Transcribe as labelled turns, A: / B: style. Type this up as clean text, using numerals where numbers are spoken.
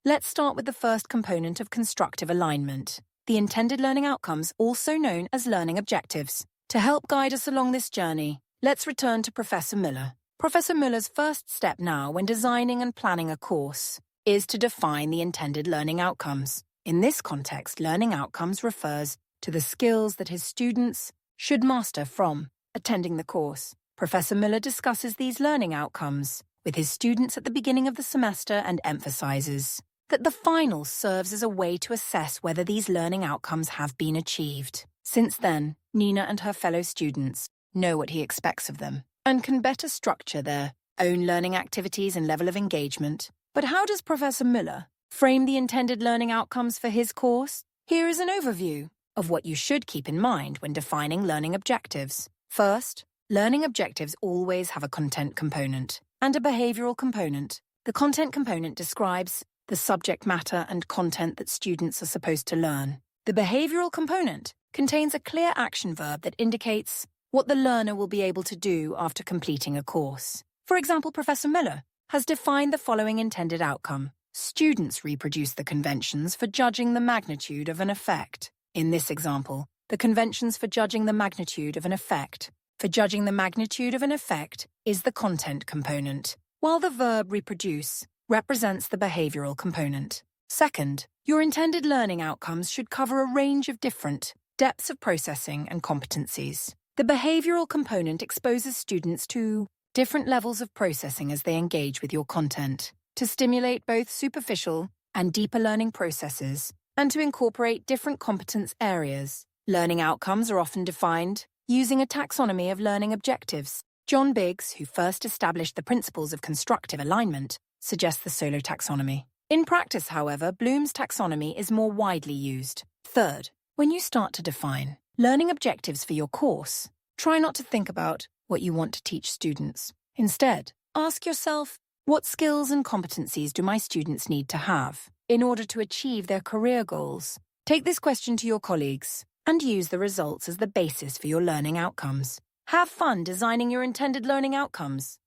A: Let's start with the first component of constructive alignment, the intended learning outcomes, also known as learning objectives. To help guide us along this journey, let's return to Professor Müller. Professor Müller's first step now when designing and planning a course is to define the intended learning outcomes. In this context, learning outcomes refers to the skills that his students should master from attending the course. Professor Müller discusses these learning outcomes with his students at the beginning of the semester and emphasizes that the final serves as a way to assess whether these learning outcomes have been achieved. Since then, Nina and her fellow students know what he expects of them and can better structure their own learning activities and level of engagement. But how does Professor Müller frame the intended learning outcomes for his course? Here is an overview of what you should keep in mind when defining learning objectives. First, learning objectives always have a content component and a behavioral component. The content component describes the subject matter and content that students are supposed to learn. The behavioral component contains a clear action verb that indicates what the learner will be able to do after completing a course. For example, Professor Müller has defined the following intended outcome. Students reproduce the conventions for judging the magnitude of an effect. In this example, the conventions for judging the magnitude of an effect. For judging the magnitude of an effect is the content component, while the verb reproduce represents the behavioral component. Second, your intended learning outcomes should cover a range of different depths of processing and competencies. The behavioral component exposes students to different levels of processing as they engage with your content, to stimulate both superficial and deeper learning processes, and to incorporate different competence areas. Learning outcomes are often defined using a taxonomy of learning objectives. John Biggs, who first established the principles of constructive alignment, suggests the Solo taxonomy. In practice, however, Bloom's taxonomy is more widely used. Third, when you start to define learning objectives for your course, try not to think about what you want to teach students. Instead, ask yourself, what skills and competencies do my students need to have in order to achieve their career goals? Take this question to your colleagues and use the results as the basis for your learning outcomes. Have fun designing your intended learning outcomes.